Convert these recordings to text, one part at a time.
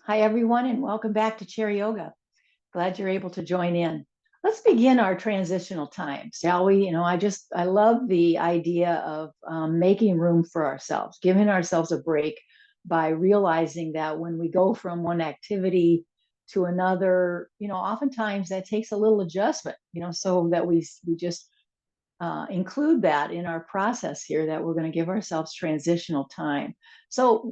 Hi, everyone, and welcome back to Chair Yoga. Glad you're able to join in. Let's begin our transitional time, shall we? I love the idea of making room for ourselves, giving ourselves a break by realizing that when we go from one activity to another, oftentimes that takes a little adjustment, so that we just include that in our process here that we're going to give ourselves transitional time. So,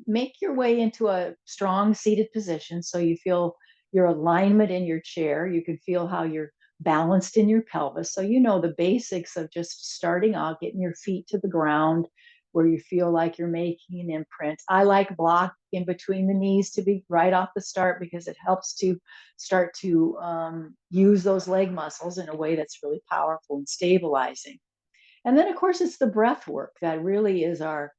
make your way into a strong seated position so you feel your alignment in your chair. You can feel how you're balanced in your pelvis. So, the basics of just starting out, getting your feet to the ground where you feel like you're making an imprint. I like block in between the knees to be right off the start because it helps to start to use those leg muscles in a way that's really powerful and stabilizing. And then, of course, it's the breath work that really is our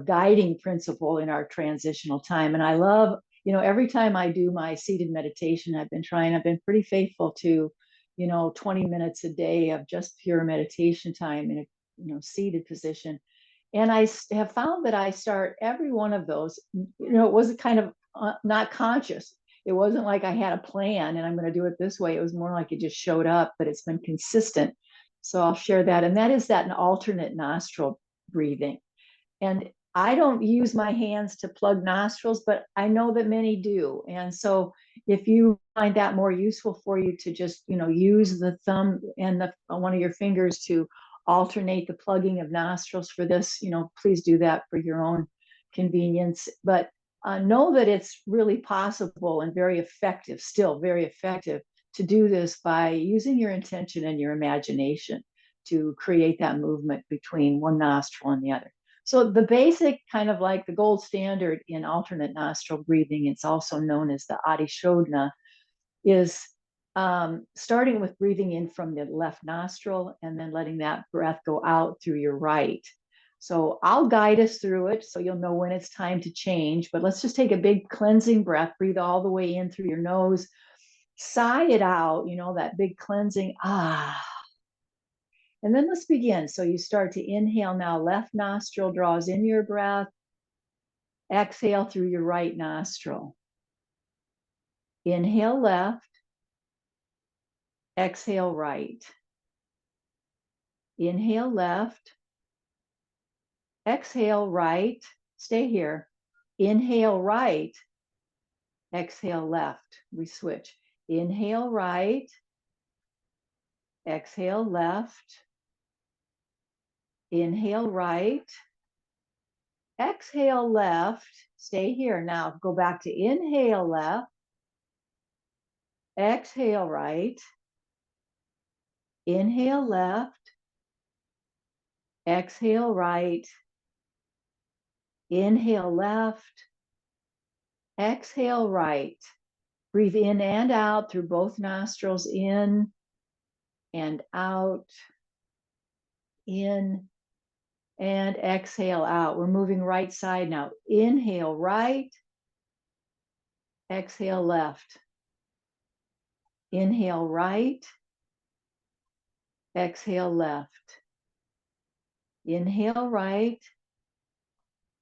guiding principle in our transitional time. And I love, every time I do my seated meditation, I've been pretty faithful to, 20 minutes a day of just pure meditation time in a, seated position. And I have found that I start every one of those, it wasn't kind of not conscious. It wasn't like I had a plan and I'm going to do it this way. It was more like it just showed up, but it's been consistent. So I'll share that. And that is that an alternate nostril breathing. And I don't use my hands to plug nostrils, but I know that many do. And so if you find that more useful for you to just, use the thumb and one of your fingers to alternate the plugging of nostrils for this, please do that for your own convenience. But know that it's really possible and very effective, still very effective, to do this by using your intention and your imagination to create that movement between one nostril and the other. So the basic, kind of like the gold standard in alternate nostril breathing, it's also known as the Adi Shodhana, is starting with breathing in from the left nostril and then letting that breath go out through your right. So I'll guide us through it so you'll know when it's time to change. But let's just take a big cleansing breath. Breathe all the way in through your nose. Sigh it out, that big cleansing. And then let's begin. So you start to inhale now. Left nostril draws in your breath. Exhale through your right nostril. Inhale left. Exhale right. Inhale left. Exhale right. Stay here. Inhale right. Exhale left. We switch. Inhale right. Exhale left. Inhale right. Exhale left. Stay here. Now go back to inhale left. Exhale right. Inhale left. Exhale right. Inhale left. Exhale right. Breathe in and out through both nostrils, in and out, in and exhale out. We're moving right side now. Inhale right. Exhale left. Inhale right. Exhale left. Inhale right.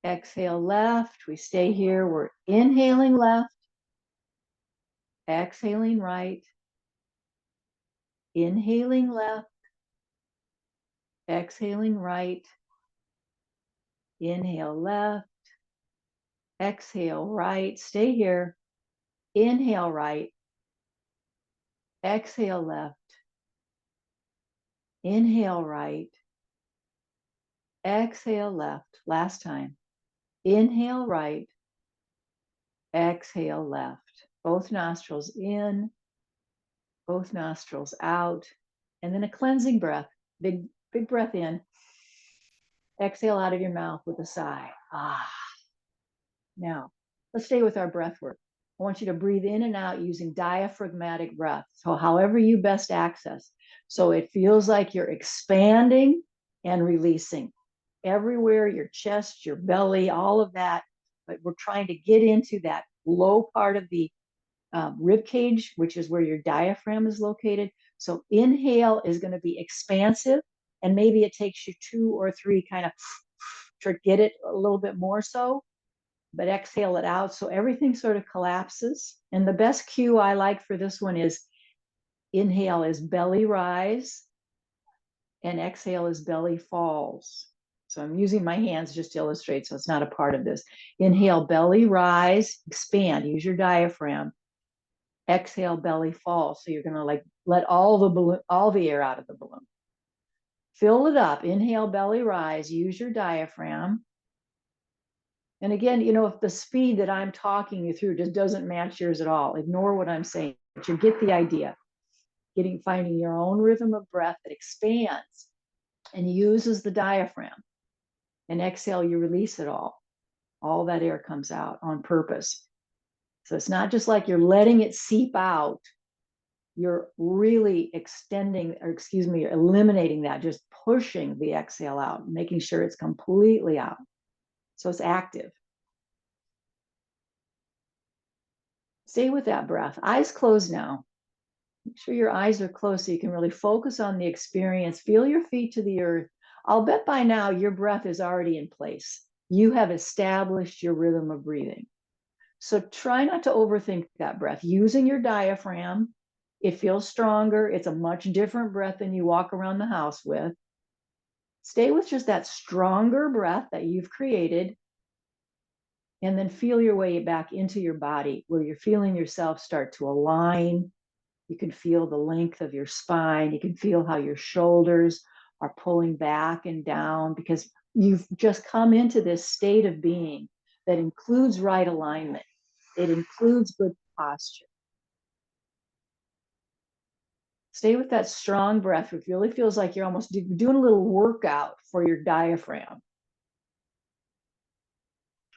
Exhale left. We stay here. We're inhaling left. Exhaling right. Inhaling left. Exhaling right. Inhale left. Exhale right. Stay here. Inhale right. Exhale left. Inhale right. Exhale left. Last time. Inhale right. Exhale left. Both nostrils in, both nostrils out. And then a cleansing breath. Big, big breath in. Exhale out of your mouth with a sigh. Now, let's stay with our breath work. I want you to breathe in and out using diaphragmatic breath. So however you best access. So it feels like you're expanding and releasing everywhere, your chest, your belly, all of that. But we're trying to get into that low part of the rib cage, which is where your diaphragm is located. So inhale is going to be expansive, and maybe it takes you 2 or 3 kind of to get it a little bit more so. but exhale it out. So everything sort of collapses. And the best cue I like for this one is inhale is belly rise and exhale is belly falls. So I'm using my hands just to illustrate, so it's not a part of this. Inhale, belly rise, expand, use your diaphragm. Exhale, belly fall. So you're gonna like let all the air out of the balloon. Fill it up. Inhale, belly rise, use your diaphragm. And again, if the speed that I'm talking you through just doesn't match yours at all, ignore what I'm saying, but you get the idea. Finding your own rhythm of breath that expands and uses the diaphragm. And exhale, you release it all. All that air comes out on purpose. So it's not just like you're letting it seep out. You're really eliminating that, just pushing the exhale out, making sure it's completely out. So it's active. Stay with that breath. Eyes closed now. Make sure your eyes are closed so you can really focus on the experience. Feel your feet to the earth. I'll bet by now your breath is already in place. You have established your rhythm of breathing. So try not to overthink that breath. Using your diaphragm, it feels stronger. It's a much different breath than you walk around the house with. Stay with just that stronger breath that you've created, and then feel your way back into your body where you're feeling yourself start to align. You can feel the length of your spine. You can feel how your shoulders are pulling back and down because you've just come into this state of being that includes right alignment. It includes good posture. Stay with that strong breath. It really feels like you're almost doing a little workout for your diaphragm.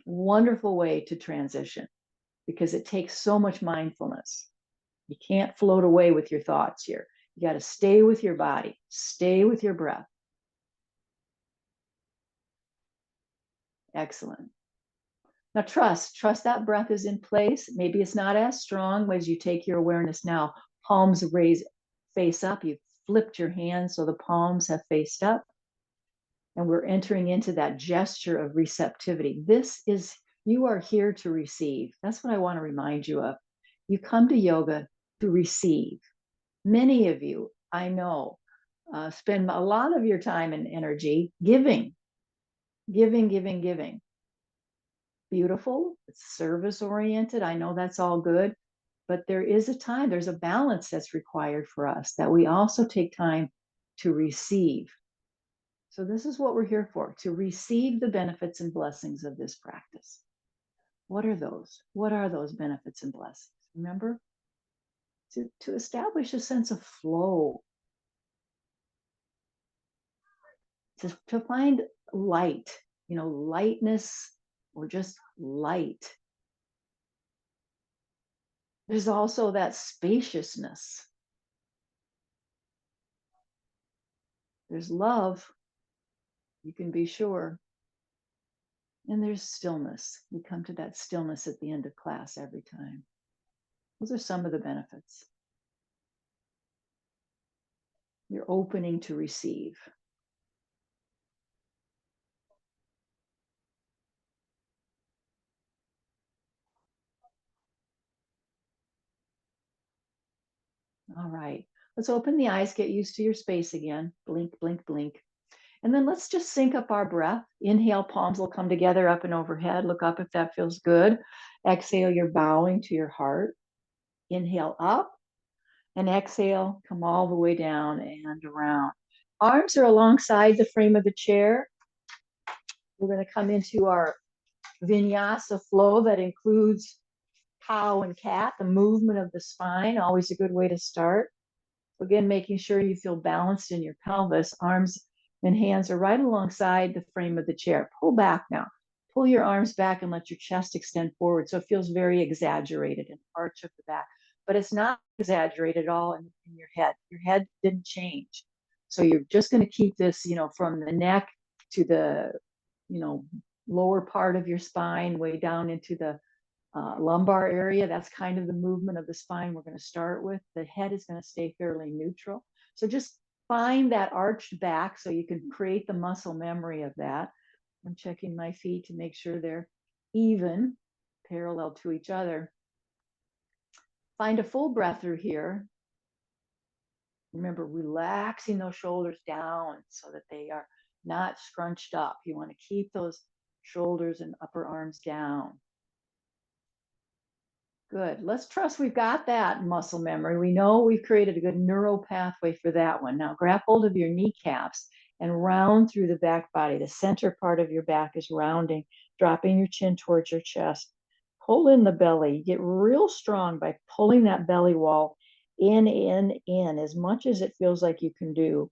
Wonderful way to transition because it takes so much mindfulness. You can't float away with your thoughts here. You got to stay with your body, stay with your breath. Excellent. Now trust that breath is in place. Maybe it's not as strong as you take your awareness now. Palms raise, face up. You've flipped your hands so the palms have faced up. And we're entering into that gesture of receptivity. You are here to receive. That's what I want to remind you of. You come to yoga to receive. Many of you, I know, spend a lot of your time and energy giving. Beautiful. It's service oriented. I know that's all good, but there's a balance that's required for us that we also take time to receive. So this is what we're here for, to receive the benefits and blessings of this practice. What are those? What are those benefits and blessings? Remember, to establish a sense of flow, to find light, lightness or just light. There's also that spaciousness. There's love, you can be sure. And there's stillness. We come to that stillness at the end of class every time. Those are some of the benefits. You're opening to receive. All right, let's open the eyes, get used to your space again. Blink, blink, blink. And then let's just sync up our breath. Inhale, palms will come together up and overhead. Look up if that feels good. Exhale, you're bowing to your heart. Inhale up and exhale, come all the way down and around. Arms are alongside the frame of the chair. We're going to come into our vinyasa flow that includes cow and cat, the movement of the spine, always a good way to start. Again, making sure you feel balanced in your pelvis. Arms and hands are right alongside the frame of the chair. Pull back now. Pull your arms back and let your chest extend forward. So it feels very exaggerated in the arch of the back, but it's not exaggerated at all in your head. Your head didn't change. So you're just going to keep this, from the neck to the, lower part of your spine, way down into the lumbar area. That's kind of the movement of the spine we're going to start with. The head is going to stay fairly neutral. So just find that arched back so you can create the muscle memory of that. I'm checking my feet to make sure they're even, parallel to each other. Find a full breath through here. Remember, relaxing those shoulders down so that they are not scrunched up. You want to keep those shoulders and upper arms down. Good. Let's trust we've got that muscle memory. We know we've created a good neural pathway for that one. Now grab hold of your kneecaps and round through the back body. The center part of your back is rounding, dropping your chin towards your chest. Pull in the belly. Get real strong by pulling that belly wall in, as much as it feels like you can do.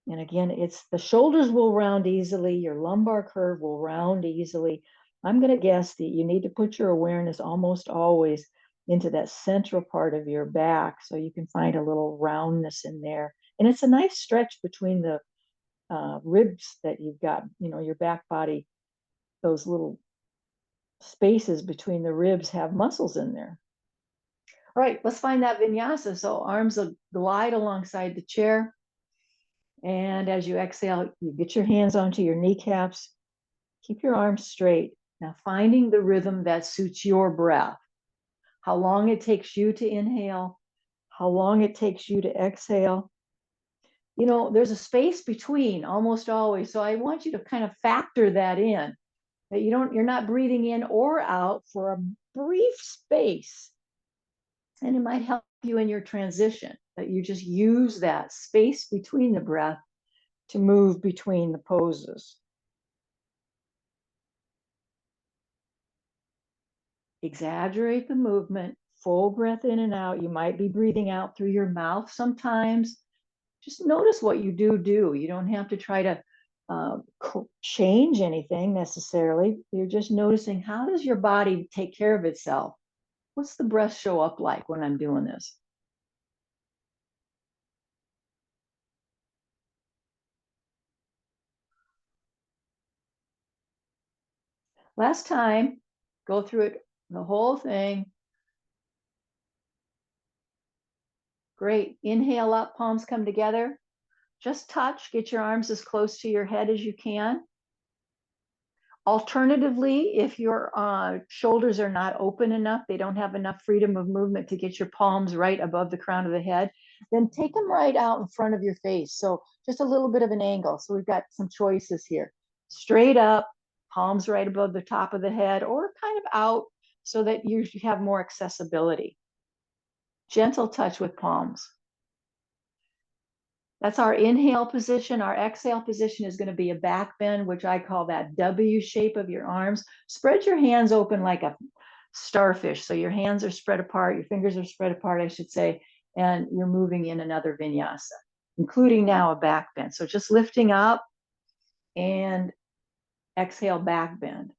And again, it's the shoulders will round easily. Your lumbar curve will round easily. I'm going to guess that you need to put your awareness almost always into that central part of your back so you can find a little roundness in there. And it's a nice stretch between the ribs that you've got, your back body, those little spaces between the ribs have muscles in there. All right, let's find that vinyasa. So arms will glide alongside the chair. And as you exhale, you get your hands onto your kneecaps. Keep your arms straight. Now finding the rhythm that suits your breath. How long it takes you to inhale, how long it takes you to exhale. There's a space between almost always. So I want you to kind of factor that in, that you're not breathing in or out for a brief space. And it might help you in your transition, that you just use that space between the breath to move between the poses. Exaggerate the movement, full breath in and out. You might be breathing out through your mouth sometimes. Just notice what you do. You don't have to try to change anything necessarily. You're just noticing, how does your body take care of itself? What's the breath show up like when I'm doing this? Last time, go through it, the whole thing. Great. Inhale up, palms come together. Just touch, get your arms as close to your head as you can. Alternatively, if your shoulders are not open enough, they don't have enough freedom of movement to get your palms right above the crown of the head, then take them right out in front of your face. So just a little bit of an angle. So we've got some choices here. Straight up, palms right above the top of the head, or kind of out so that you have more accessibility. Gentle touch with palms. That's our inhale position. Our exhale position is going to be a back bend, which I call that W shape of your arms. Spread your hands open like a starfish. So your hands are spread apart, your fingers are spread apart, I should say, and you're moving in another vinyasa, including now a back bend. So just lifting up and exhale, back bend.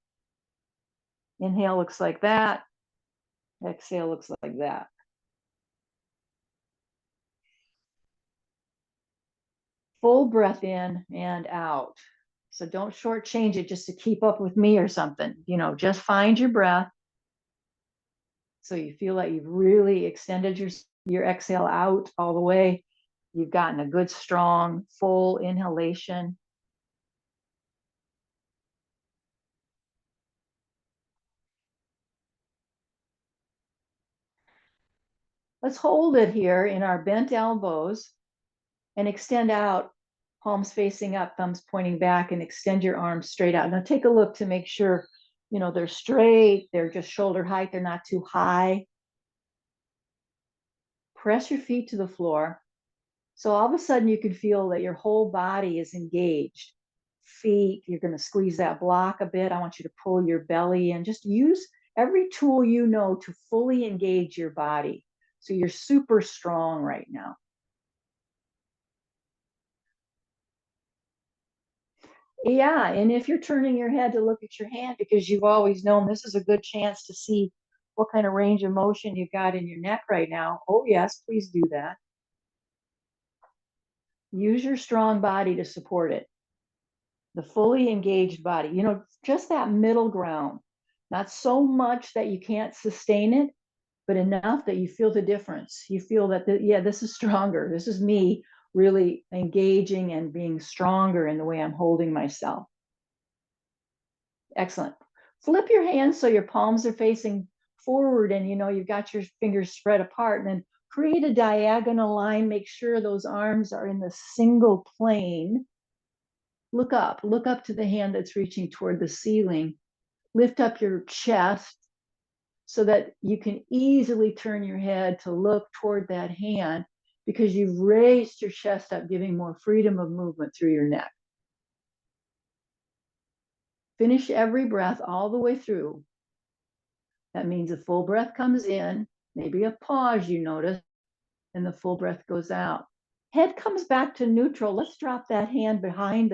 Inhale looks like that. Exhale looks like that. Full breath in and out. So don't shortchange it just to keep up with me or something. Just find your breath. So you feel like you've really extended your exhale out all the way. You've gotten a good, strong, full inhalation. Let's hold it here in our bent elbows and extend out, palms facing up, thumbs pointing back, and extend your arms straight out. Now take a look to make sure, they're straight, they're just shoulder height, they're not too high. Press your feet to the floor. So all of a sudden you can feel that your whole body is engaged. Feet, you're going to squeeze that block a bit. I want you to pull your belly in. Just use every tool you know to fully engage your body. So you're super strong right now. Yeah, and if you're turning your head to look at your hand because you've always known, this is a good chance to see what kind of range of motion you've got in your neck right now. Oh yes, please do that. Use your strong body to support it. The fully engaged body, just that middle ground, not so much that you can't sustain it, but enough that you feel the difference. You feel that, this is stronger. This is me really engaging and being stronger in the way I'm holding myself. Excellent. Flip your hands so your palms are facing forward and you've got your fingers spread apart, and then create a diagonal line. Make sure those arms are in the single plane. Look up to the hand that's reaching toward the ceiling. Lift up your chest so that you can easily turn your head to look toward that hand, because you've raised your chest up, giving more freedom of movement through your neck. Finish every breath all the way through. That means a full breath comes in, maybe a pause you notice, and the full breath goes out. Head comes back to neutral. Let's drop that hand behind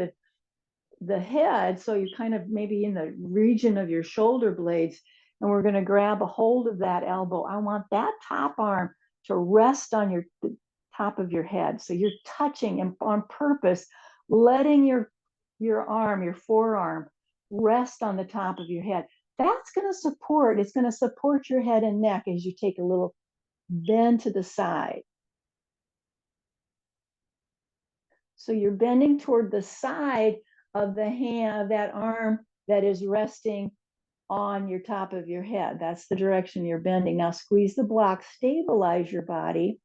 the head, so you're kind of maybe in the region of your shoulder blades, and we're going to grab a hold of that elbow. I want that top arm to rest on the top of your head. So you're touching, and on purpose, letting your arm, your forearm, rest on the top of your head. That's going to support, it's going to support your head and neck as you take a little bend to the side. So you're bending toward the side of the hand, of that arm that is resting on your top of your head. That's the direction you're bending. Now squeeze the block, stabilize your body,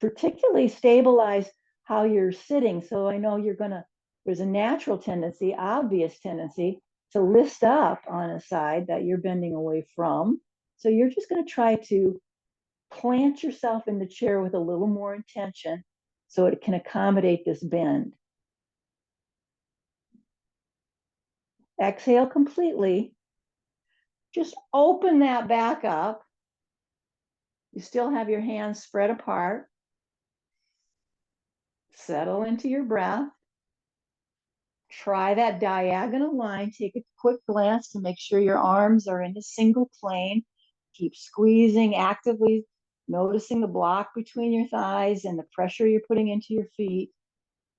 particularly stabilize how you're sitting. So I know there's a natural tendency, obvious tendency, to lift up on a side that you're bending away from. So you're just going to try to plant yourself in the chair with a little more intention so it can accommodate this bend. Exhale completely. Just open that back up. You still have your hands spread apart. Settle into your breath. Try that diagonal line. Take a quick glance to make sure your arms are in a single plane. Keep squeezing, actively noticing the block between your thighs and the pressure you're putting into your feet.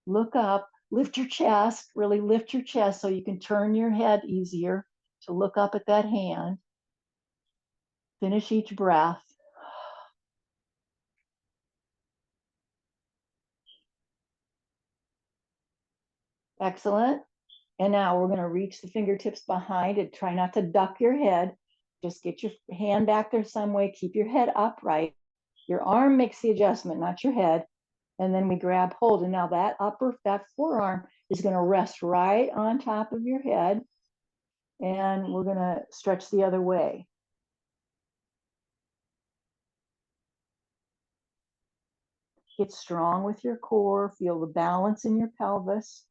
Look up, lift your chest, really lift your chest so you can turn your head easier to look up at that hand. Finish each breath. Excellent. And now we're going to reach the fingertips behind and try not to duck your head. Just get your hand back there some way. Keep your head upright. Your arm makes the adjustment, not your head. And then we grab hold. And now that forearm is going to rest right on top of your head. And we're going to stretch the other way. Get strong with your core. Feel the balance in your pelvis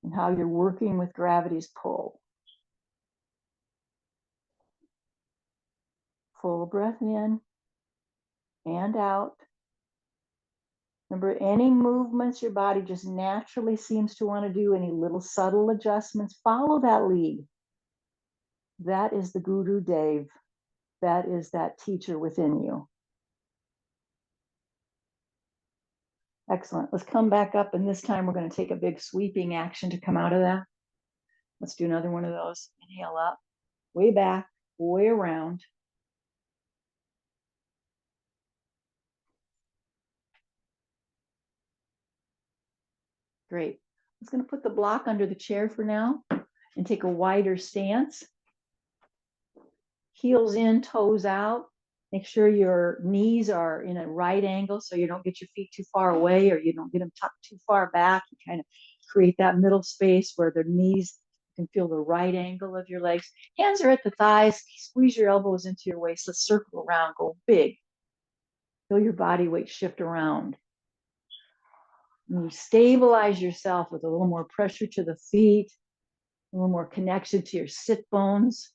and how you're working with gravity's pull. Full breath in and out. Remember, any movements your body just naturally seems to want to do, any little subtle adjustments, follow that lead. That is the Guru Dev. That is that teacher within you. Excellent. Let's come back up, and this time we're going to take a big sweeping action to come out of that. Let's do another one of those. Inhale up, way back, way around. Great. I'm just going to put the block under the chair for now and take a wider stance. Heels in, toes out. Make sure your knees are in a right angle so you don't get your feet too far away or you don't get them tucked too far back. You kind of create that middle space where the knees, you can feel the right angle of your legs. Hands are at the thighs. Squeeze your elbows into your waist. Let's circle around. Go big. Feel your body weight shift around. And you stabilize yourself with a little more pressure to the feet, a little more connection to your sit bones.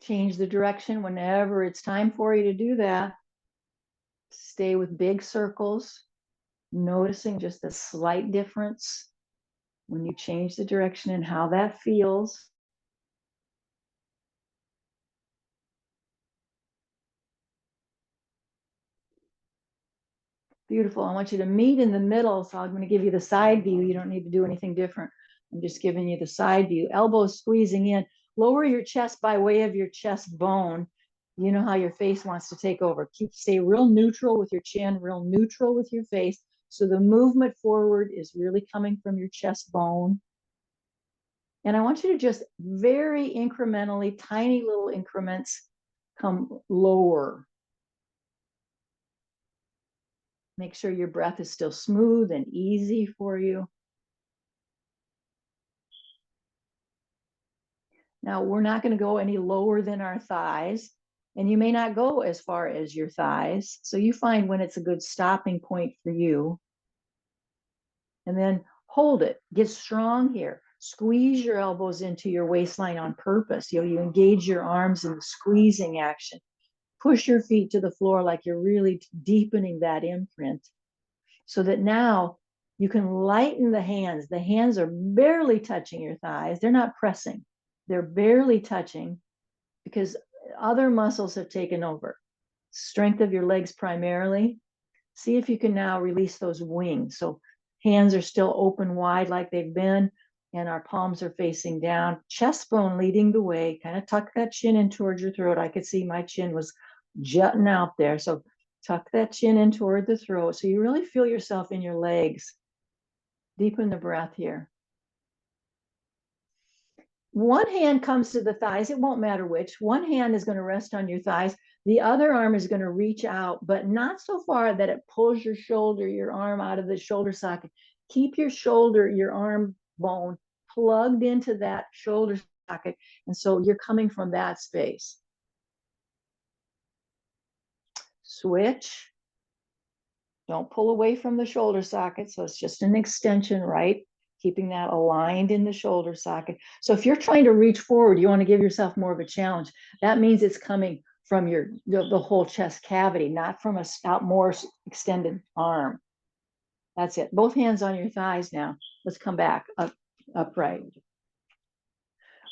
Change the direction whenever it's time for you to do that. Stay with big circles, noticing just a slight difference when you change the direction and how that feels. Beautiful. I want you to meet in the middle. So I'm going to give you the side view. You don't need to do anything different. I'm just giving you the side view. Elbows squeezing in. Lower your chest by way of your chest bone. You know how your face wants to take over. Stay real neutral with your chin, real neutral with your face. So the movement forward is really coming from your chest bone. And I want you to just very incrementally, tiny little increments, come lower. Make sure your breath is still smooth and easy for you. Now, we're not going to go any lower than our thighs, and you may not go as far as your thighs. So you find when it's a good stopping point for you. And then hold it. Get strong here. Squeeze your elbows into your waistline on purpose. You engage your arms in the squeezing action. Push your feet to the floor like you're really deepening that imprint, so that now you can lighten the hands. The hands are barely touching your thighs. They're not pressing. They're barely touching because other muscles have taken over. Strength of your legs primarily. See if you can now release those wings. So hands are still open wide like they've been, and our palms are facing down. Chest bone leading the way. Kind of tuck that chin in towards your throat. I could see my chin was jutting out there. So tuck that chin in toward the throat. So you really feel yourself in your legs. Deepen the breath here. One hand comes to the thighs. It won't matter which. One hand is going to rest on your thighs. The other arm is going to reach out, but not so far that it pulls your shoulder, your arm out of the shoulder socket. Keep your shoulder, your arm bone plugged into that shoulder socket. And so you're coming from that space. Switch. Don't pull away from the shoulder socket. So it's just an extension, right? Keeping that aligned in the shoulder socket. So if you're trying to reach forward, you want to give yourself more of a challenge. That means it's coming from the whole chest cavity, not from a more extended arm. That's it. Both hands on your thighs now. Let's come back upright.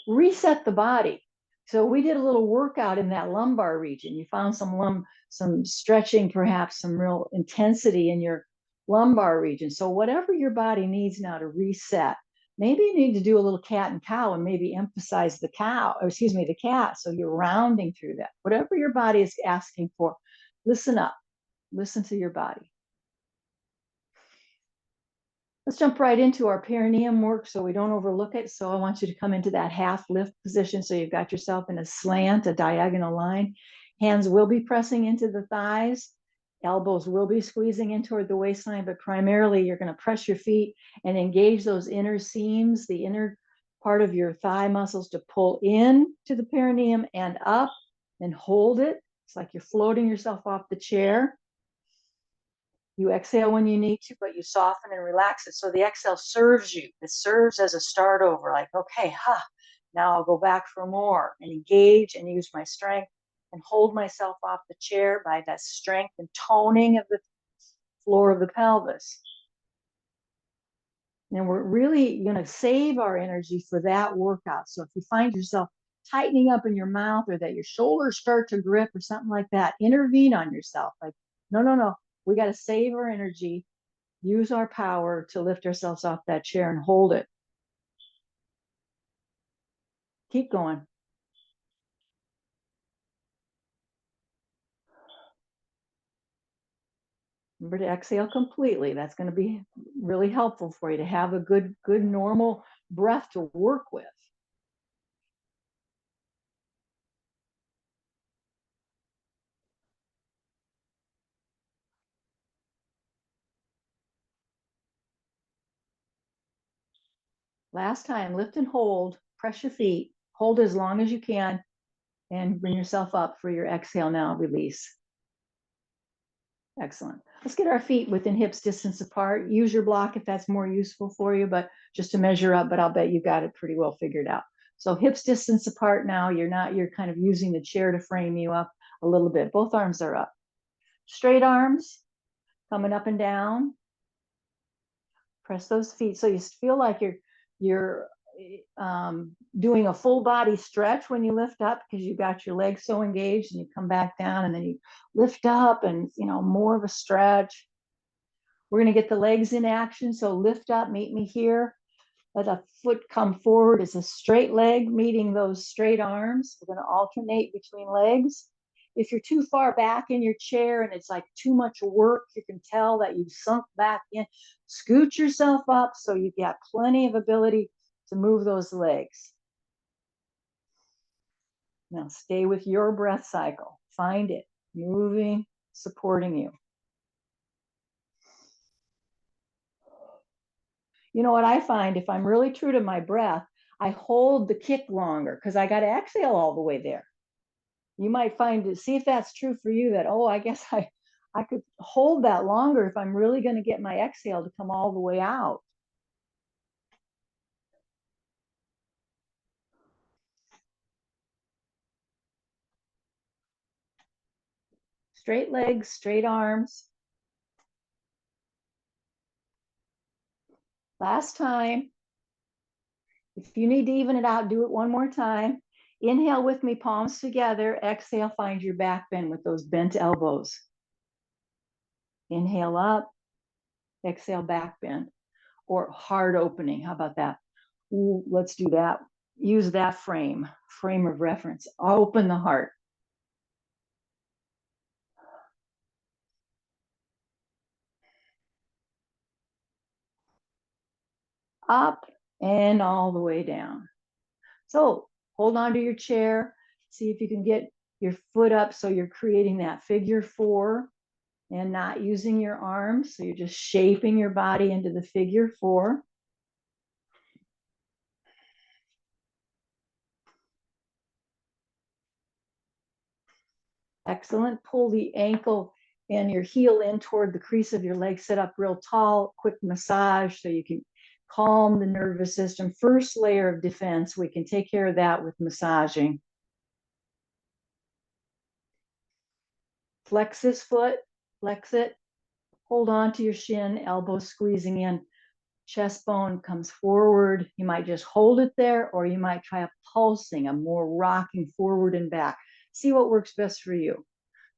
Reset the body. So we did a little workout in that lumbar region. You found some stretching, perhaps some real intensity in your lumbar region. So whatever your body needs now to reset, maybe you need to do a little cat and cow and maybe emphasize the cat. So you're rounding through that. Whatever your body is asking for, listen up, listen to your body. Let's jump right into our perineum work so we don't overlook it. So I want you to come into that half lift position. So you've got yourself in a slant, a diagonal line. Hands will be pressing into the thighs. Elbows will be squeezing in toward the waistline, but primarily you're going to press your feet and engage those inner seams, the inner part of your thigh muscles to pull in to the perineum and up and hold it. It's like you're floating yourself off the chair. You exhale when you need to, but you soften and relax it. So the exhale serves you. It serves as a start over, like, okay, now I'll go back for more and engage and use my strength and hold myself off the chair by that strength and toning of the floor of the pelvis. And we're really going to save our energy for that workout. So if you find yourself tightening up in your mouth or that your shoulders start to grip or something like that, intervene on yourself. Like, no. We got to save our energy, use our power to lift ourselves off that chair and hold it. Keep going. Remember to exhale completely. That's going to be really helpful for you to have a good normal breath to work with. Last time, lift and hold, press your feet, hold as long as you can, and bring yourself up for your exhale now, release. Excellent. Let's get our feet within hips distance apart. Use your block if that's more useful for you, but just to measure up, but I'll bet you got it pretty well figured out. So hips distance apart now, you're kind of using the chair to frame you up a little bit. Both arms are up. Straight arms, coming up and down. Press those feet so you feel like you're doing a full body stretch when you lift up because you got your legs so engaged, and you come back down and then you lift up and more of a stretch. We're going to get the legs in action. So lift up, meet me here. Let a foot come forward as a straight leg meeting those straight arms. We're going to alternate between legs. If you're too far back in your chair and it's like too much work, you can tell that you've sunk back in. Scoot yourself up so you've got plenty of ability to move those legs. Now stay with your breath cycle. Find it, moving, supporting you. You know what I find, if I'm really true to my breath, I hold the kick longer because I got to exhale all the way there. You might find to see if that's true for you, that, oh, I guess I could hold that longer if I'm really going to get my exhale to come all the way out. Straight legs, straight arms. Last time. If you need to even it out, do it one more time. Inhale with me, palms together. Exhale, find your back bend with those bent elbows. Inhale up, exhale, back bend, or heart opening. How about that? Ooh, let's do that. Use that frame of reference. Open the heart. Up and all the way down. So hold on to your chair. See if you can get your foot up so you're creating that figure 4 and not using your arms. So you're just shaping your body into the figure 4. Excellent. Pull the ankle and your heel in toward the crease of your leg. Sit up real tall. Quick massage so you can calm the nervous system. First layer of defense. We can take care of that with massaging. Flex this foot. Flex it. Hold on to your shin. Elbow squeezing in. Chest bone comes forward. You might just hold it there, or you might try a pulsing, a more rocking forward and back. See what works best for you.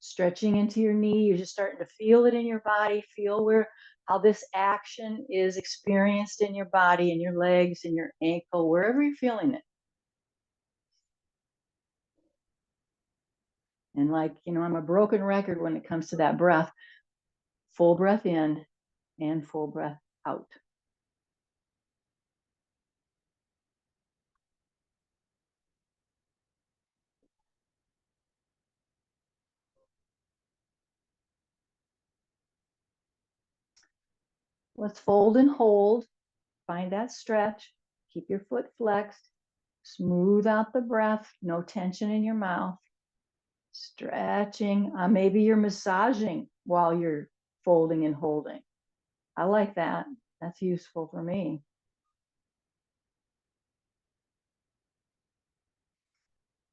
Stretching into your knee, you're just starting to feel it in your body. Feel how this action is experienced in your body, in your legs, in your ankle, wherever you're feeling it. And like, I'm a broken record when it comes to that breath. Full breath in and full breath out. Let's fold and hold. Find that stretch. Keep your foot flexed. Smooth out the breath. No tension in your mouth. Stretching. Maybe you're massaging while you're folding and holding. I like that. That's useful for me.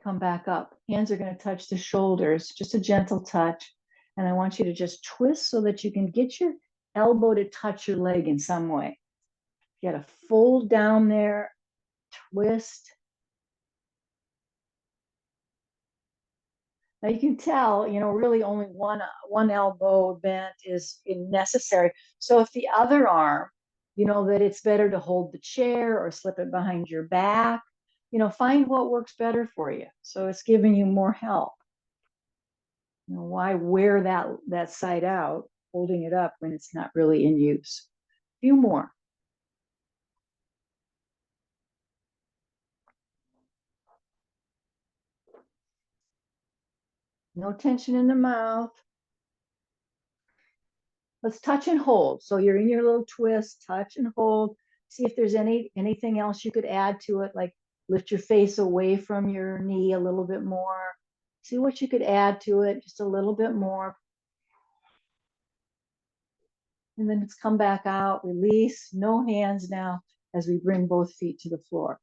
Come back up. Hands are going to touch the shoulders, just a gentle touch. And I want you to just twist so that you can get your elbow to touch your leg in some way. You got to fold down there, twist. Now you can tell, really only one elbow bent is necessary. So if the other arm, that it's better to hold the chair or slip it behind your back, find what works better for you. So it's giving you more help. Why wear that side out, holding it up when it's not really in use? A few more. No tension in the mouth. Let's touch and hold. So you're in your little twist, touch and hold. See if there's anything else you could add to it, like lift your face away from your knee a little bit more. See what you could add to it, just a little bit more. And then let's come back out, release, no hands now as we bring both feet to the floor.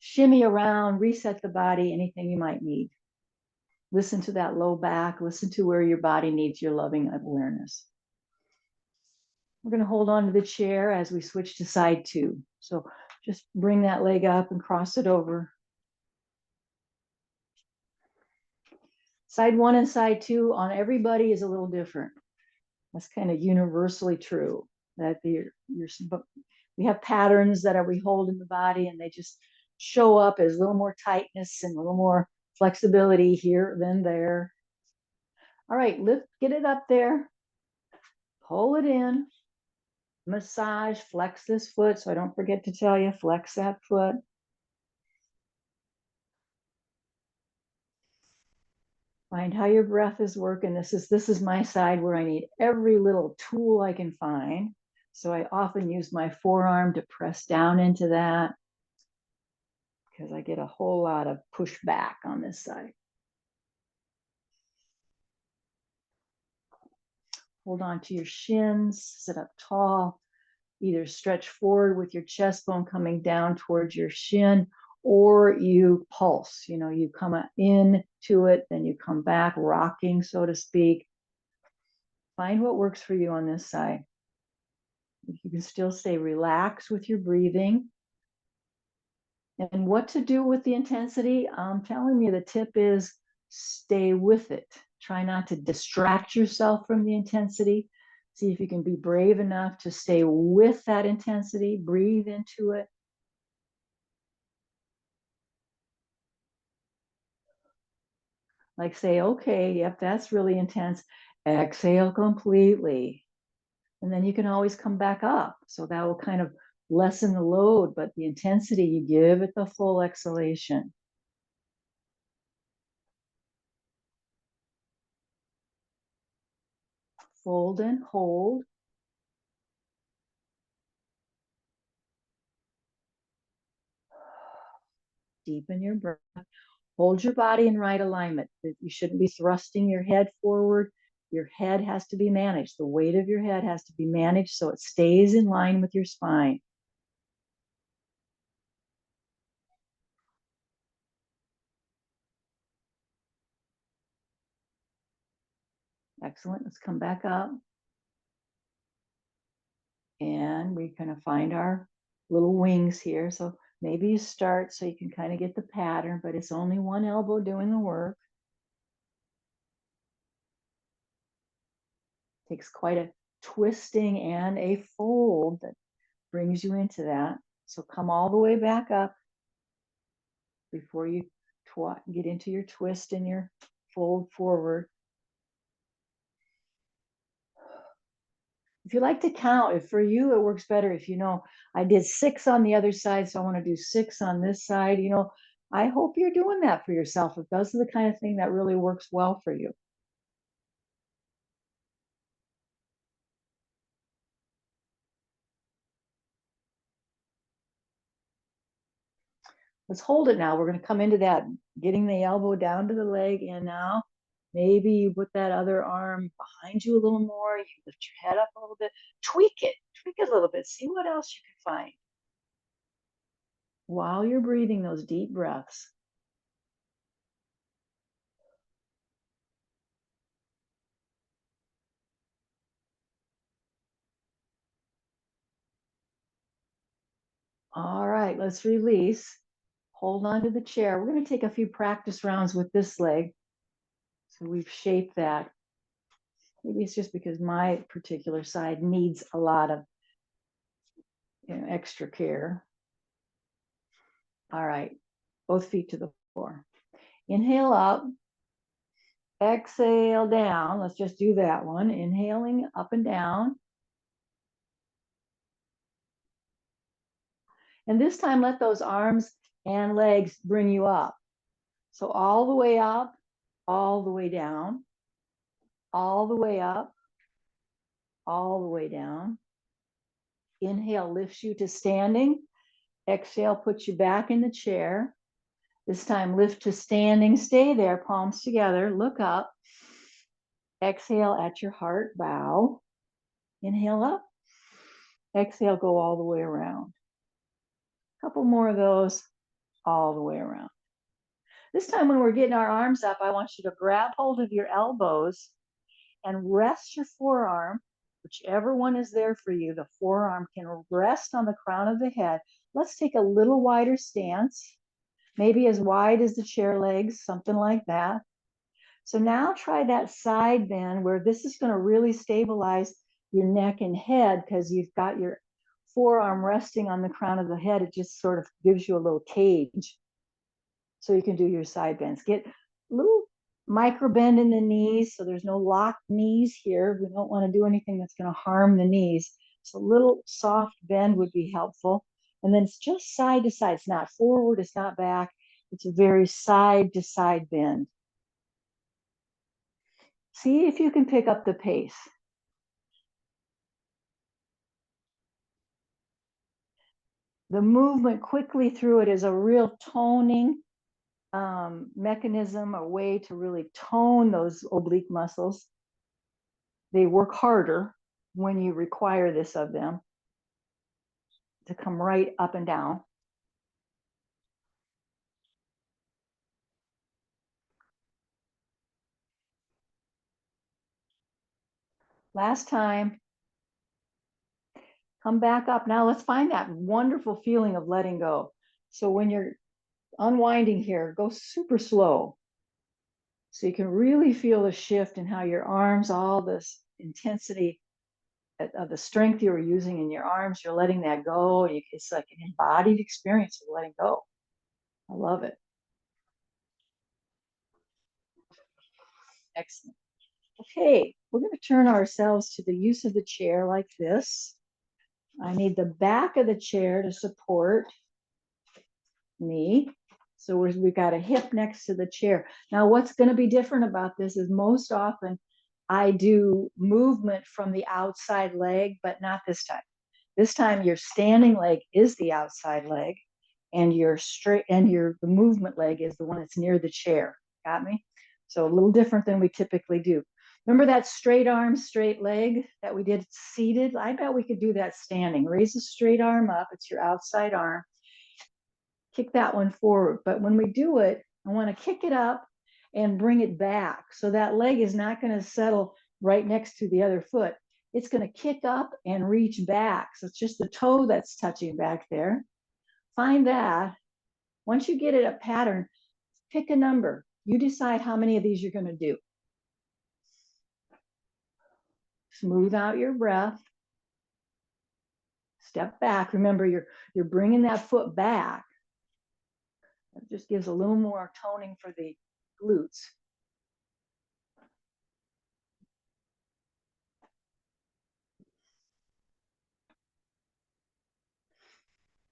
Shimmy around, reset the body, anything you might need. Listen to that low back, listen to where your body needs your loving awareness. We're going to hold on to the chair as we switch to side 2. So just bring that leg up and cross it over. Side 1 and side 2 on everybody is a little different. That's kind of universally true, that we have patterns that we hold in the body, and they just show up as a little more tightness and a little more flexibility here than there. All right, lift, get it up there. Pull it in. Massage, flex this foot. So I don't forget to tell you, flex that foot. Find how your breath is working. This is my side where I need every little tool I can find. So I often use my forearm to press down into that because I get a whole lot of pushback on this side. Hold on to your shins, sit up tall. Either stretch forward with your chest bone coming down towards your shin, or you pulse. You know, you come in to it, then you come back, rocking, so to speak. Find what works for you on this side. You can still stay relaxed with your breathing. And what to do with the intensity? I'm telling you, the tip is stay with it. Try not to distract yourself from the intensity. See if you can be brave enough to stay with that intensity, breathe into it. Like say, okay, yep, that's really intense. Exhale completely. And then you can always come back up. So that will kind of lessen the load, but the intensity, you give it the full exhalation. Fold and hold. Deepen your breath. Hold your body in right alignment. You shouldn't be thrusting your head forward. Your head has to be managed. The weight of your head has to be managed so it stays in line with your spine. Excellent. Let's come back up. And we're going to find our little wings here. So maybe you start so you can kind of get the pattern, but it's only one elbow doing the work. Takes quite a twisting and a fold that brings you into that. So come all the way back up before you get into your twist and your fold forward. If you like to count, if for you it works better if you know I did 6 on the other side, so I want to do 6 on this side, you know, I hope you're doing that for yourself. If those are the kind of thing that really works well for you. Let's hold it now. We're going to come into that, getting the elbow down to the leg. And now maybe you put that other arm behind you a little more. You lift your head up a little bit, tweak it a little bit. See what else you can find while you're breathing those deep breaths. All right, let's release. Hold on to the chair. We're going to take a few practice rounds with this leg. So we've shaped that. Maybe it's just because my particular side needs a lot of extra care. All right, both feet to the floor. Inhale up, exhale down. Let's just do that one. Inhaling up and down. And this time, let those arms and legs bring you up. So all the way up, all the way down, all the way up, all the way down. Inhale lifts you to standing. Exhale puts you back in the chair. This time lift to standing. Stay there, palms together. Look up. Exhale at your heart, bow. Inhale up. Exhale, go all the way around. A couple more of those all the way around. This time when we're getting our arms up, I want you to grab hold of your elbows and rest your forearm, whichever one is there for you. The forearm can rest on the crown of the head. Let's take a little wider stance, maybe as wide as the chair legs, something like that. So now try that side bend where this is going to really stabilize your neck and head because you've got your forearm resting on the crown of the head. It just sort of gives you a little cage so you can do your side bends. Get a micro bend in the knees, so there's no locked knees here. We don't want to do anything that's going to harm the knees. So a little soft bend would be helpful. And then it's just side to side. It's not forward, it's not back. It's a very side to side bend. See if you can pick up the pace. The movement quickly through it is a real toning mechanism, a way to really tone those oblique muscles. They work harder when you require this of them to come right up and down. Last time. Come back up. Now let's find that wonderful feeling of letting go. So when you're unwinding here, go super slow. So you can really feel the shift in how your arms, all this intensity of the strength you were using in your arms, you're letting that go. It's like an embodied experience of letting go. I love it. Excellent. Okay, we're going to turn ourselves to the use of the chair like this. I need the back of the chair to support me. So we've got a hip next to the chair. Now, what's going to be different about this is most often I do movement from the outside leg, but not this time. This time your standing leg is the outside leg, and your straight and the movement leg is the one that's near the chair. Got me? So a little different than we typically do. Remember that straight arm, straight leg that we did seated? I bet we could do that standing. Raise the straight arm up. It's your outside arm. Kick that one forward. But when we do it, I want to kick it up and bring it back. So that leg is not going to settle right next to the other foot. It's going to kick up and reach back. So it's just the toe that's touching back there. Find that. Once you get it a pattern, pick a number. You decide how many of these you're going to do. Smooth out your breath. Step back. Remember, you're bringing that foot back. It just gives a little more toning for the glutes.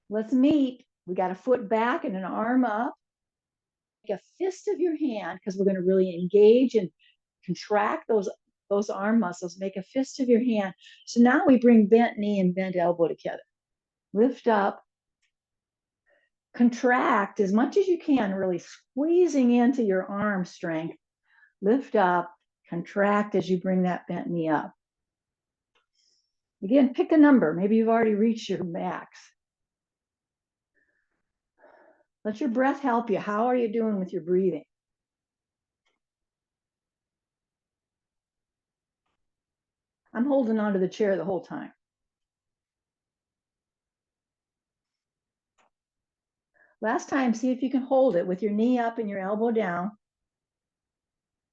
Let's meet. We got a foot back and an arm up. Make a fist of your hand because we're going to really engage and contract those arm muscles. Make a fist of your hand. So now we bring bent knee and bent elbow together. Lift up. Contract as much as you can, really squeezing into your arm strength. Lift up, contract as you bring that bent knee up. Again, pick a number. Maybe you've already reached your max. Let your breath help you. How are you doing with your breathing? I'm holding onto the chair the whole time. Last time, see if you can hold it with your knee up and your elbow down.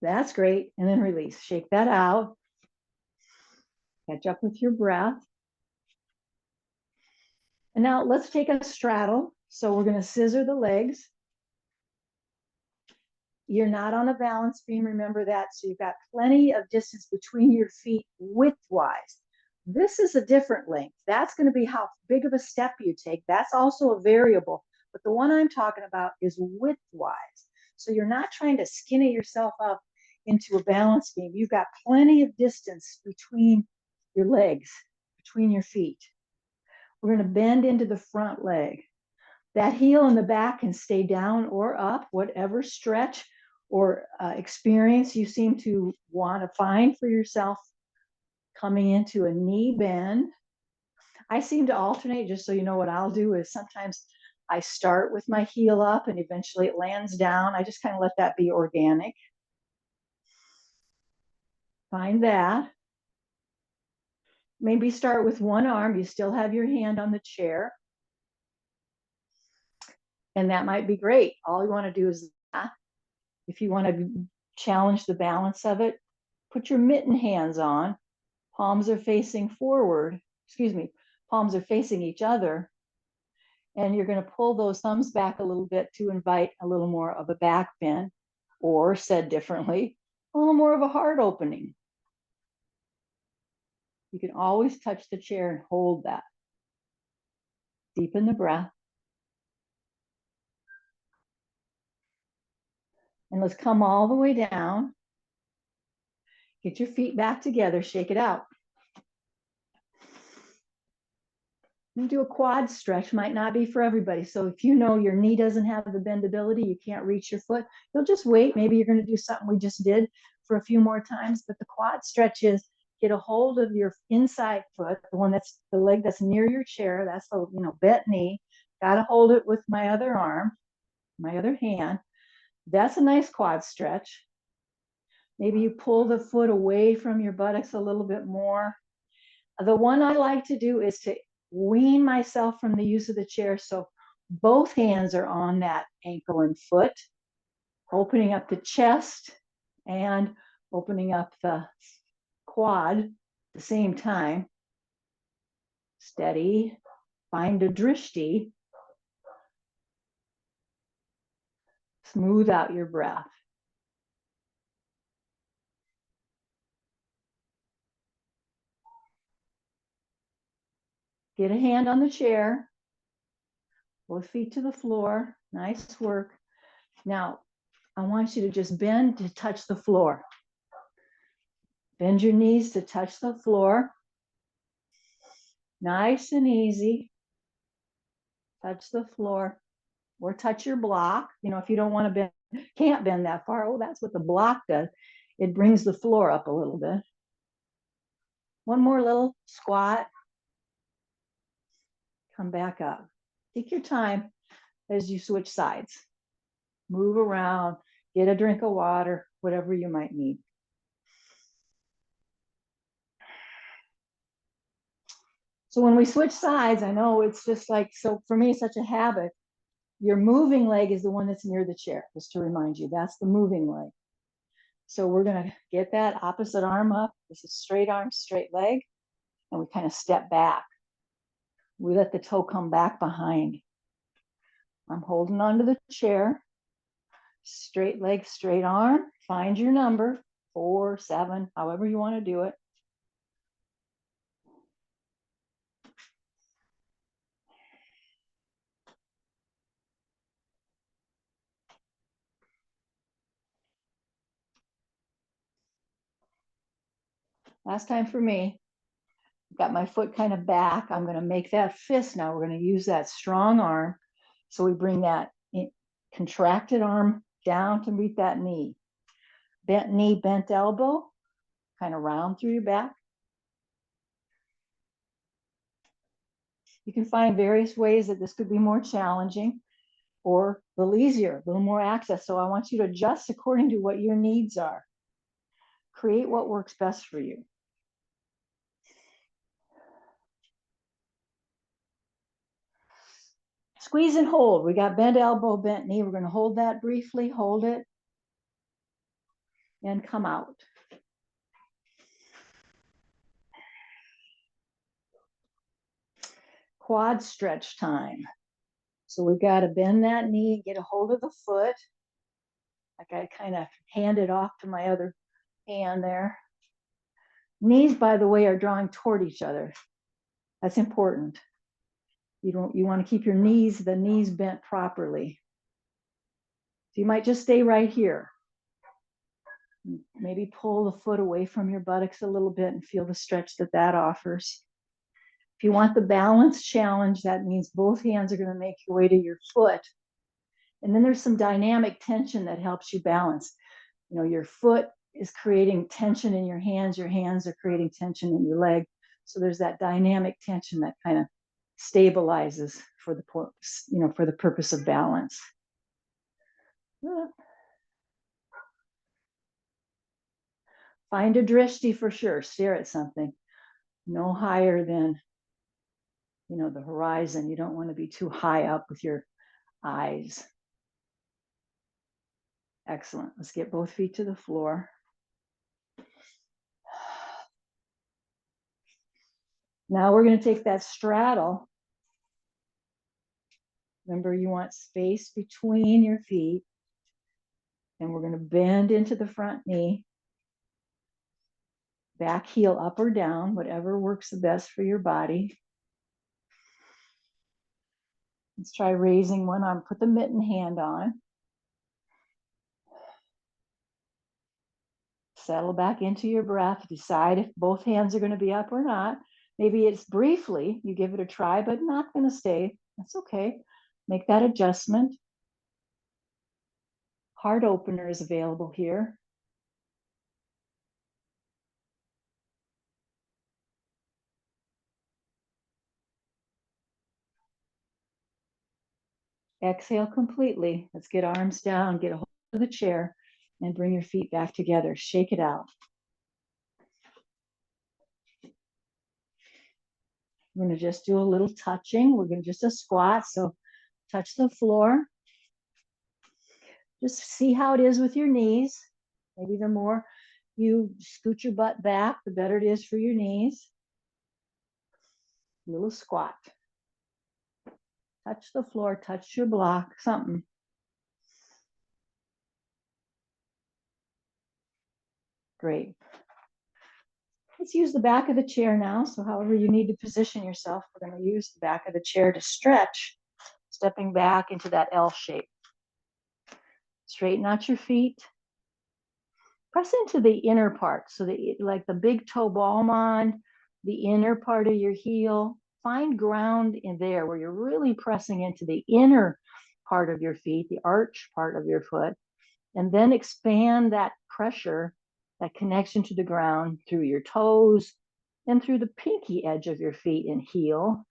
That's great. And then release. Shake that out. Catch up with your breath. And now let's take a straddle. So we're going to scissor the legs. You're not on a balance beam, remember that. So you've got plenty of distance between your feet width-wise. This is a different length. That's going to be how big of a step you take. That's also a variable. But the one I'm talking about is width-wise. So you're not trying to skinny yourself up into a balance beam. You've got plenty of distance between your legs, between your feet. We're going to bend into the front leg. That heel in the back can stay down or up, whatever stretch or experience you seem to want to find for yourself. Coming into a knee bend. I seem to alternate, just so you know what I'll do is sometimes I start with my heel up and eventually it lands down. I just kind of let that be organic. Find that. Maybe start with one arm. You still have your hand on the chair. And that might be great. All you want to do is that. If you want to challenge the balance of it, put your mitten hands on. Palms are facing forward. Excuse me. Palms are facing each other. And you're going to pull those thumbs back a little bit to invite a little more of a back bend. or said differently, a little more of a heart opening. You can always touch the chair and hold that. Deepen the breath. And let's come all the way down. Get your feet back together, shake it out. And do a quad stretch, might not be for everybody. So if you know your knee doesn't have the bendability, you can't reach your foot, you'll just wait. Maybe you're going to do something we just did for a few more times. But the quad stretch is get a hold of your inside foot, the one that's the leg that's near your chair. That's the bent knee. Got to hold it with my other arm, my other hand. That's a nice quad stretch. Maybe you pull the foot away from your buttocks a little bit more. The one I like to do is to wean myself from the use of the chair. So both hands are on that ankle and foot, opening up the chest and opening up the quad at the same time. Steady. Find a drishti. Smooth out your breath. Get a hand on the chair. Both feet to the floor. Nice work. Now, I want you to just bend to touch the floor. Bend your knees to touch the floor. Nice and easy. Touch the floor or touch your block. If you don't want to bend, can't bend that far. Oh, that's what the block does. It brings the floor up a little bit. One more little squat. Come back up. Take your time as you switch sides. Move around, get a drink of water, whatever you might need. So when we switch sides, I know it's just like, so for me, it's such a habit. Your moving leg is the one that's near the chair, just to remind you, that's the moving leg. So we're going to get that opposite arm up. This is straight arm, straight leg. And we kind of step back. We let the toe come back behind. I'm holding onto the chair. Straight leg, straight arm. Find your number, 4, 7, however you want to do it. Last time for me. Got my foot kind of back. I'm going to make that fist now. We're going to use that strong arm. So we bring that contracted arm down to meet that knee. Bent knee, bent elbow, kind of round through your back. You can find various ways that this could be more challenging or a little easier, a little more access. So I want you to adjust according to what your needs are. Create what works best for you. Squeeze and hold. We got bent elbow, bent knee. We're going to hold that briefly. Hold it. And come out. Quad stretch time. So we've got to bend that knee, get a hold of the foot. Like I kind of hand it off to my other hand there. Knees, by the way, are drawing toward each other. That's important. You want to keep your knees, the knees bent properly. So you might just stay right here. Maybe pull the foot away from your buttocks a little bit and feel the stretch that offers. If you want the balance challenge, that means both hands are going to make your way to your foot. And then there's some dynamic tension that helps you balance. Your foot is creating tension in your hands are creating tension in your leg. So there's that dynamic tension that kind of stabilizes for the purpose of balance. Find a drishti for sure. Stare at something no higher than the horizon. You don't want to be too high up with your eyes. Excellent. Let's get both feet to the floor. Now we're going to take that straddle. Remember, you want space between your feet. And we're going to bend into the front knee. Back heel up or down, whatever works the best for your body. Let's try raising one arm. Put the mitten hand on. Settle back into your breath. Decide if both hands are going to be up or not. Maybe it's briefly, you give it a try, but not going to stay. That's okay. Make that adjustment. Heart opener is available here. Exhale completely. Let's get arms down, get a hold of the chair, and bring your feet back together. Shake it out. We're going to just do a little touching. We're going to just a squat. So touch the floor. Just see how it is with your knees. Maybe the more you scoot your butt back, the better it is for your knees. Little squat. Touch the floor, touch your block, something. Great. Let's use the back of the chair now. So however you need to position yourself, we're going to use the back of the chair to stretch, stepping back into that L shape. Straighten out your feet. Press into the inner part, so that like the big toe ball on, the inner part of your heel. Find ground in there where you're really pressing into the inner part of your feet, the arch part of your foot, and then expand that pressure, that connection to the ground through your toes and through the pinky edge of your feet and heel.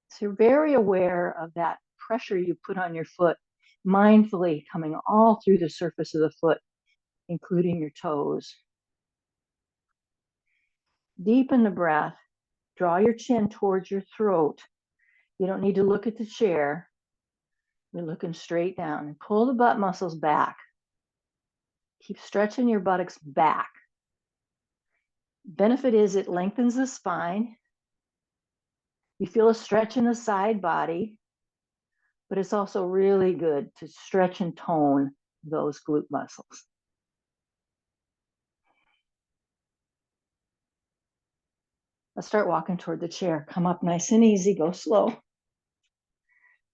So you're very aware of that pressure you put on your foot, mindfully coming all through the surface of the foot, including your toes. Deepen the breath. Draw your chin towards your throat. You don't need to look at the chair. You're looking straight down. And pull the butt muscles back. Keep stretching your buttocks back. Benefit is it lengthens the spine. You feel a stretch in the side body, but it's also really good to stretch and tone those glute muscles. Let's start walking toward the chair. Come up nice and easy, go slow.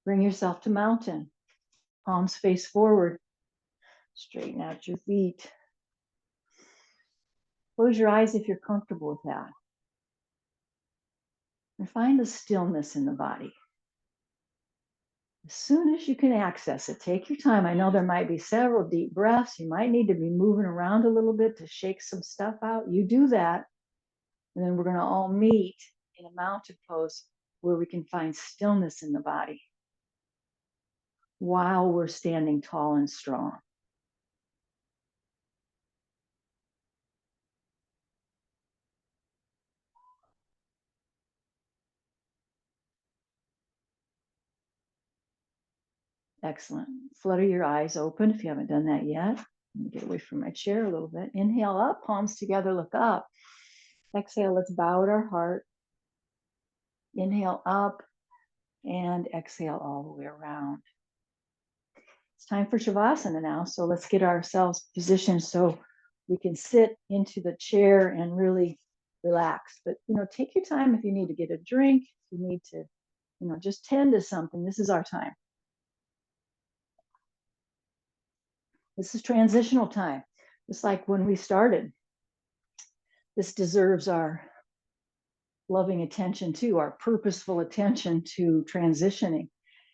Bring yourself to mountain. Palms face forward. Straighten out your feet. Close your eyes if you're comfortable with that. And find the stillness in the body. As soon as you can access it, take your time. I know there might be several deep breaths. You might need to be moving around a little bit to shake some stuff out. You do that. And then we're going to all meet in a mountain pose where we can find stillness in the body while we're standing tall and strong. Excellent. Flutter your eyes open if you haven't done that yet. Let me get away from my chair a little bit. Inhale up, palms together, look up. Exhale, let's bow at our heart. Inhale up and exhale all the way around. It's time for Shavasana now. So let's get ourselves positioned so we can sit into the chair and really relax. But, take your time if you need to get a drink, if you need to, just tend to something. This is our time. This is transitional time. Just like when we started. This deserves our loving attention too, our purposeful attention to transitioning.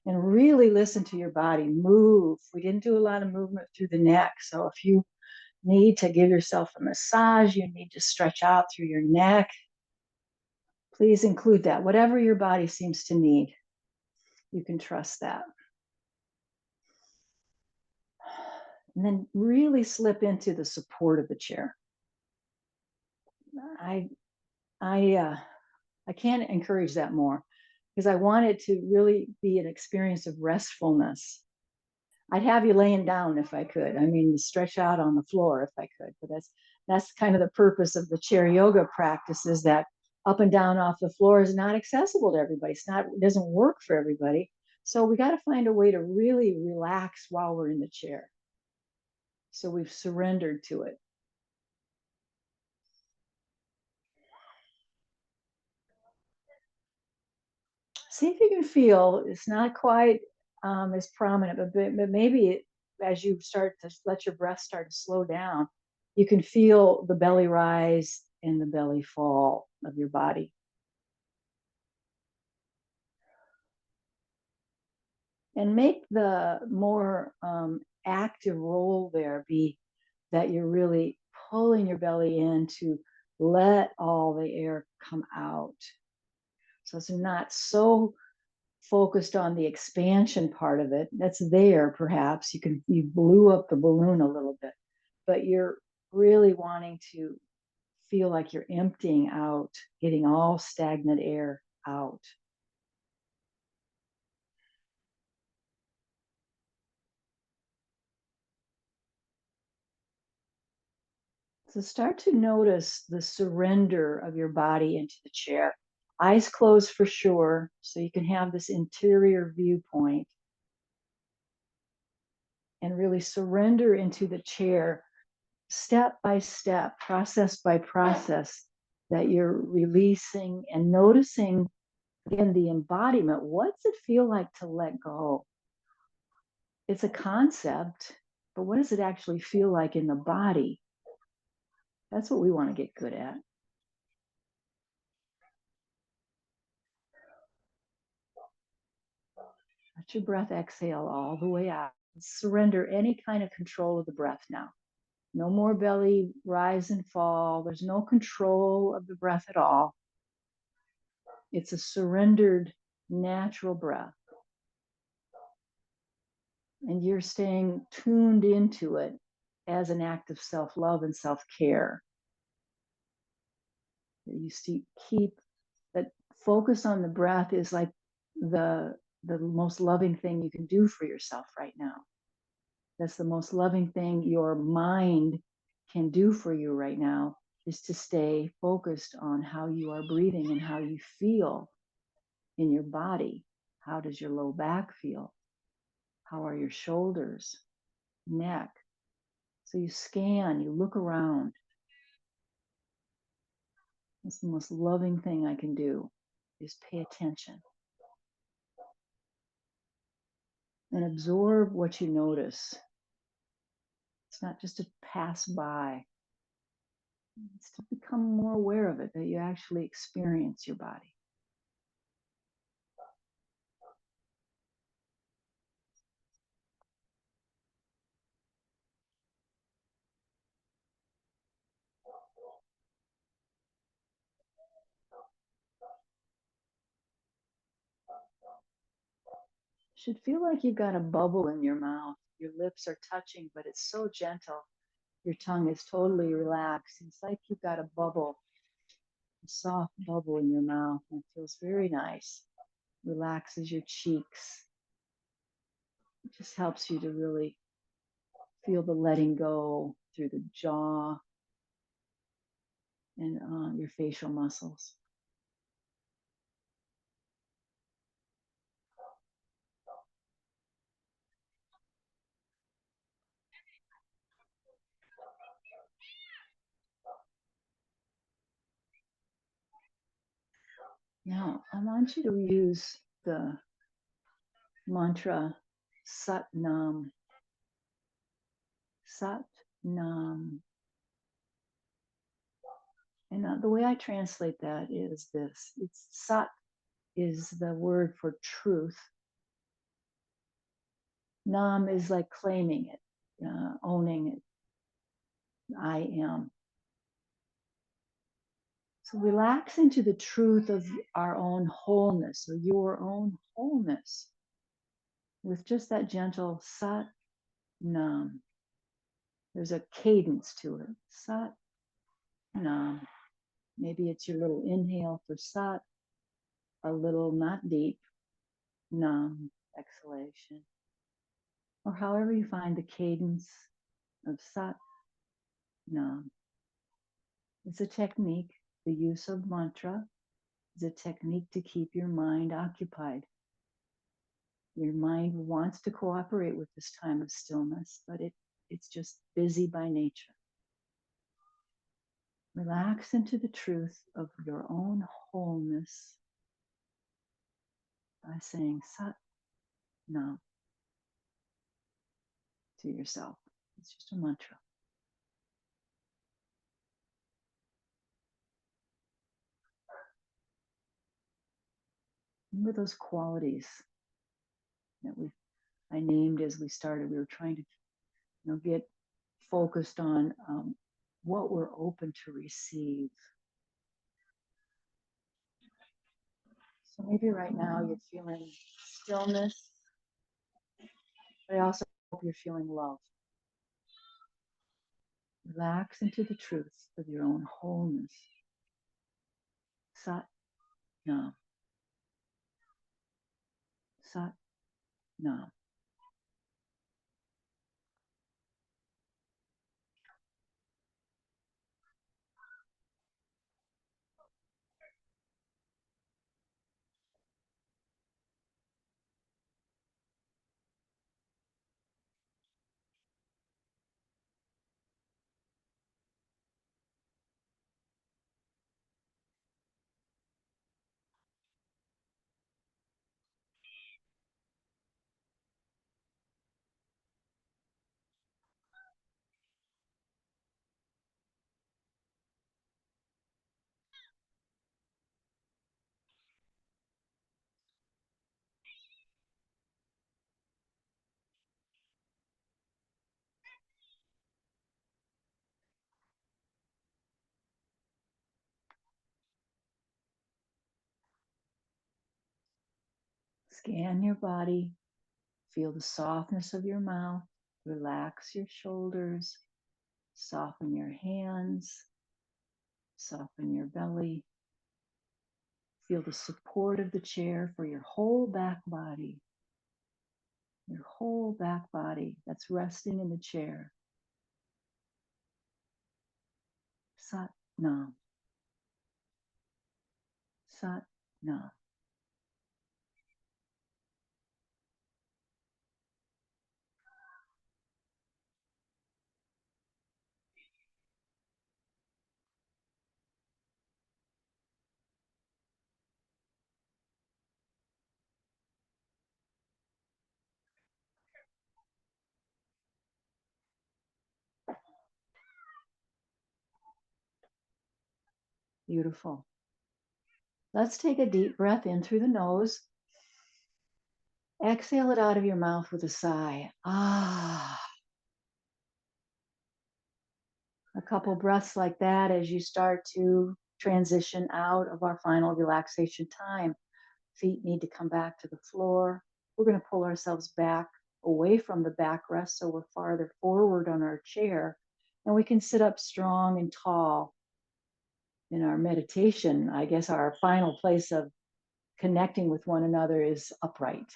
And really listen to your body, move. We didn't do a lot of movement through the neck. So if you need to give yourself a massage, you need to stretch out through your neck, please include that. Whatever your body seems to need, you can trust that. And then really slip into the support of the chair. I can't encourage that more because I want it to really be an experience of restfulness. I'd have you laying down if I could. I mean, stretch out on the floor if I could. But that's kind of the purpose of the chair yoga practice, is that up and down off the floor is not accessible to everybody. It doesn't work for everybody. So we got to find a way to really relax while we're in the chair. So we've surrendered to it. See if you can feel, it's not quite as prominent, but maybe as you start to let your breath start to slow down, you can feel the belly rise and the belly fall of your body. And make the more active role there be that you're really pulling your belly in to let all the air come out. So it's not so focused on the expansion part of it. That's there, perhaps. You blew up the balloon a little bit, but you're really wanting to feel like you're emptying out, getting all stagnant air out. So start to notice the surrender of your body into the chair. Eyes closed for sure, so you can have this interior viewpoint and really surrender into the chair step by step, process by process, that you're releasing and noticing again the embodiment. What's it feel like to let go? It's a concept, but what does it actually feel like in the body? That's what we want to get good at. Let your breath exhale all the way out. Surrender any kind of control of the breath now. No more belly rise and fall. There's no control of the breath at all. It's a surrendered, natural breath. And you're staying tuned into it as an act of self-love and self-care. You keep that focus on the breath is like the most loving thing you can do for yourself right now. That's the most loving thing your mind can do for you right now, is to stay focused on how you are breathing and how you feel in your body. How does your low back feel? How are your shoulders, neck? So you scan, you look around. That's the most loving thing I can do, is pay attention and absorb what you notice. It's not just to pass by. It's to become more aware of it, that you actually experience your body. Should feel like you've got a bubble in your mouth. Your lips are touching, but it's so gentle. Your tongue is totally relaxed. It's like you've got a bubble, a soft bubble in your mouth, and it feels very nice. Relaxes your cheeks. It just helps you to really feel the letting go through the jaw and your facial muscles. Now, I want you to use the mantra Sat Nam. Sat Nam. And the way I translate that is this. It's Sat is the word for truth. Nam is like claiming it, owning it. I am. So relax into the truth of our own wholeness, or your own wholeness, with just that gentle Sat Nam. There's a cadence to it. Sat Nam. Maybe it's your little inhale for Sat, a little not deep, Nam exhalation. Or however you find the cadence of Sat Nam. It's a technique. The use of mantra is a technique to keep your mind occupied. Your mind wants to cooperate with this time of stillness, but it's just busy by nature. Relax into the truth of your own wholeness by saying Sat Nam to yourself. It's just a mantra. Remember those qualities that I named as we started. We were trying to get focused on what we're open to receive. So maybe right now you're feeling stillness, but I also hope you're feeling love. Relax into the truth of your own wholeness. Sat Nam. Sat Nam. Scan your body. Feel the softness of your mouth. Relax your shoulders. Soften your hands. Soften your belly. Feel the support of the chair for your whole back body. Your whole back body that's resting in the chair. Sat Nam. Sat Nam. Beautiful. Let's take a deep breath in through the nose. Exhale it out of your mouth with a sigh. Ah. A couple breaths like that as you start to transition out of our final relaxation time. Feet need to come back to the floor. We're going to pull ourselves back away from the backrest so we're farther forward on our chair. And we can sit up strong and tall. In our meditation, I guess our final place of connecting with one another is upright.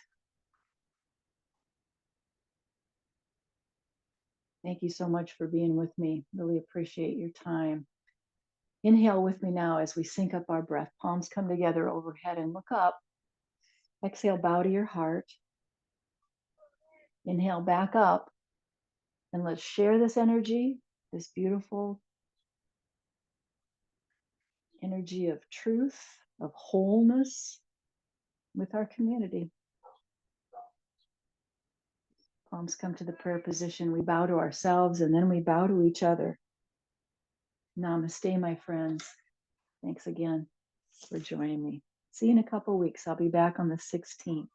Thank you so much for being with me. Really appreciate your time. Inhale with me now as we sync up our breath. Palms come together overhead and look up. Exhale, bow to your heart. Inhale back up. And let's share this energy, this beautiful energy of truth, of wholeness with our community. Palms come to the prayer position. We bow to ourselves and then we bow to each other. Namaste, my friends. Thanks again for joining me. See you in a couple weeks. I'll be back on the 16th.